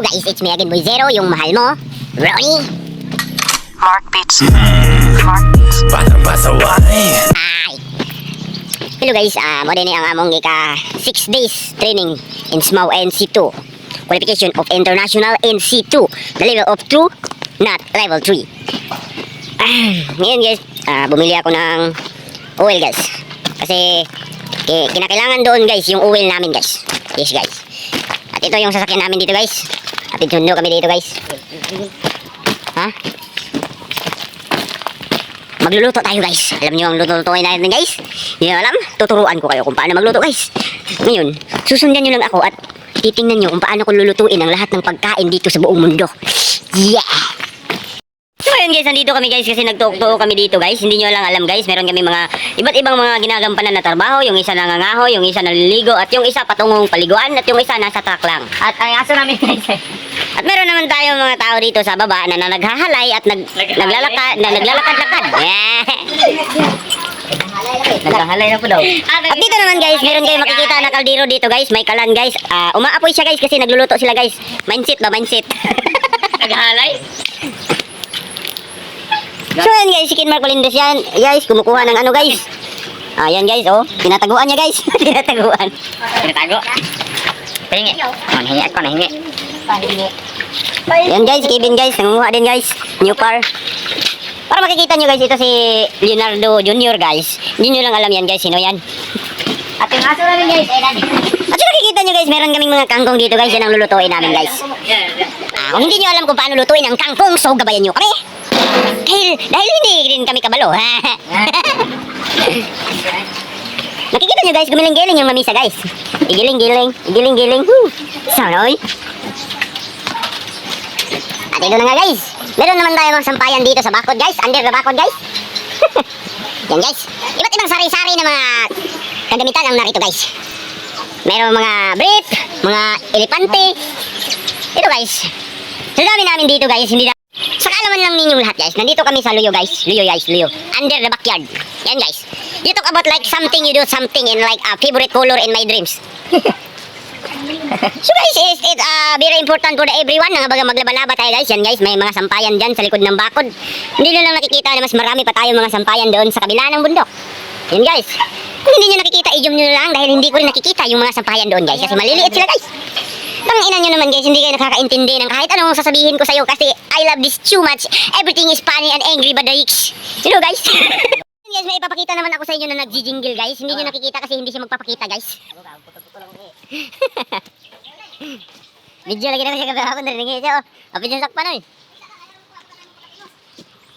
Guys, it's me again, Boy Zero, yung mahal mo, Ronnie. Mark Beats. Mark Beats. Para masaway. Ay. Hello guys, mo din ang among ika 6 days training in SMAW NC2. Qualification of International NC2. The level of 2, not level 3. Ngayon guys, bumili ako ng oil guys. Kasi kinakailangan doon guys yung oil namin guys. Yes guys. At ito yung sasakyan namin dito guys. At sundo kami dito guys. Ha? Magluluto tayo guys. Alam nyo ang lutuin natin guys? Hindi nyo alam? Tuturuan ko kayo kung paano magluto guys. Ngayon, susundan nyo lang ako at titingnan nyo kung paano ko lulutuin ang lahat ng pagkain dito sa buong mundo. Yeah! So ayun guys, nandito kami guys kasi nagtuok-tuok kami dito guys. Hindi nyo lang alam guys, meron kami mga iba't ibang mga ginagampanan na trabaho. Yung isa nangangaho, yung isa naliligo, at yung isa patungong paliguan, at yung isa nasa truck lang. At ang aso namin guys. At meron naman tayo mga tao dito sa baba na naghahalay at naglalakad-lakad. Naghahalay na po daw. At dito naman guys, meron kayo makikita na kaldero dito guys. May kalan guys. Umaapoy siya guys kasi nagluluto sila guys. Mindset ba? Mindset. Naghahalay? So yan guys, si Kinmark Colindes yan. Guys, kumukuha ng ano guys. Yan guys, oh. Tinataguan niya guys. Tinataguan. Tinatago? Pahingi. Nahingi ako, nahingi. Yan guys, Kevin guys. Nangunguha din guys. New car. Para makikita nyo guys, ito si Leonardo Jr. guys. Hindi nyo lang alam yan guys, sino yan. At yung aso namin guys, ay nani. At yung nakikita nyo guys, meron kaming mga kangkong dito guys. Yan ang lulutuin namin guys. Kung hindi nyo alam kung paano lutuin ang kangkong, so gabayan nyo kami. Dahil hindi rin kami kabalo. Nakikita nyo guys, gumiling-giling yung mamisa guys. Igiling-giling, igiling-giling. Sanoy. At ito na nga guys. Meron naman tayo mga sampayan dito sa bakod guys. Under the bakod guys. Yan guys. Iba't ibang sari-sari na mga kagamitan ang narito guys. Meron mga brief, mga elepante. Ito guys. Sa dami namin dito guys, hindi na sa kaalaman lang ninyong lahat guys, nandito kami sa Luyo guys. Luyo guys, Luyo. Under the backyard. Yan guys. You talk about like something, you do something in like a favorite color in my dreams. So guys, it's very important for everyone na maglaba-laba tayo guys. Yan guys, may mga sampayan dyan sa likod ng bakod. Hindi nyo lang nakikita na mas marami pa tayo mga sampayan doon sa kabila ng bundok. Yan guys. Kung hindi nyo nakikita, i-zoom nyo lang dahil hindi ko rin nakikita yung mga sampayan doon guys. Kasi maliliit sila guys. Tangina nyo naman guys, hindi kayo nakakaintindi ng kahit anong sasabihin ko sa'yo kasi I love this too much. Everything is funny and angry but the rich. You know guys? Guys, may ipapakita naman ako sa inyo na nag-jingle guys. Hindi nyo nakikita kasi hindi siya magpapakita guys. Video lagi na kasi kapag narinig siya. Apin yung sakpan eh.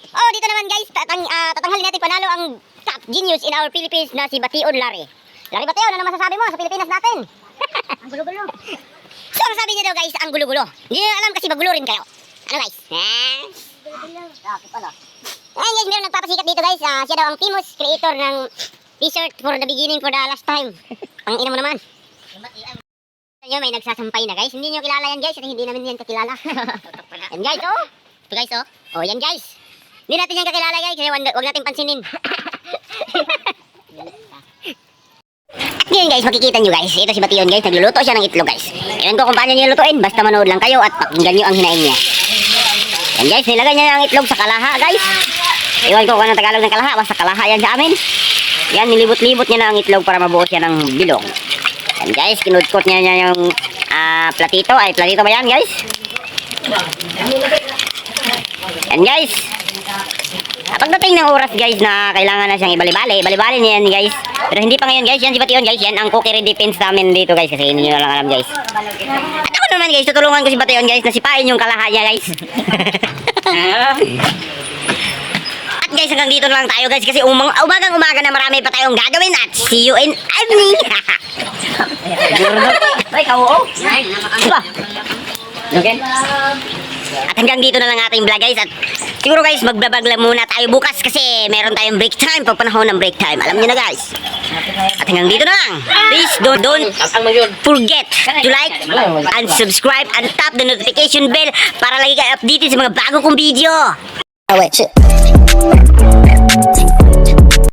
Oh, dito naman guys, tatanghalin natin panalo ang top genius in our Philippines na si Bation Larry. Larry Bateo, ano naman masasabi mo sa Pilipinas natin? Ang gulo-gulo. So, ang sabi niya daw guys, ang gulo-gulo. Hindi nyo alam kasi magulo rin kayo. Ano guys? Ayan guys, meron nagpapasikat dito guys. Siya daw ang famous creator ng t-shirt for the beginning for the last time. Ang ina mo naman. Nyo, may nagsasampay na guys. Hindi nyo kilala yan guys. At hindi namin yan kakilala. Yan guys, oh. Ito guys, oh. Oh, yan guys. Hindi natin yan kakilala guys. Kaya huwag natin pansinin. Ngayon guys, makikita nyo guys. Ito si Bation guys. Nagluluto siya ng itlog guys. Ewan ko kung paano niya lutuin. Basta manood lang kayo at pakinggan nyo ang hinaing niya. Yan guys, nilagay niya ang itlog sa kalaha guys. Ewan ko kung anong Tagalog ng kalaha. Basta kalaha yan sa amin. Yan, nilibot-libot niya na ang itlog para mabuo siya ng bilong. Yan guys, kinudkot niya yung platito. Ay, platito ba yan guys? Yan guys. Pagdating ng oras guys na kailangan na siyang ibali-bali niya yan guys. Pero hindi pa ngayon guys. Yan si Bation guys. Yan ang cookery defense namin dito guys. Kasi hindi nyo lang alam guys. At ako naman guys, tutulungan ko si Bation guys na sipain yung kalaha niya guys. At guys, hanggang dito na lang tayo guys. Kasi umagang-umaga na marami pa tayong gagawin. At see you in evening. Ay, kawo. Diba? Okay. At hanggang dito na lang ating vlog guys. At siguro guys, magbablog lang muna tayo bukas kasi meron tayong break time. Pag panahon ng break time, alam nyo na guys. At hanggang dito na lang. Please don't forget to like and subscribe and tap the notification bell para lagi kayo updated sa mga bago kong video. Oh wait, shit.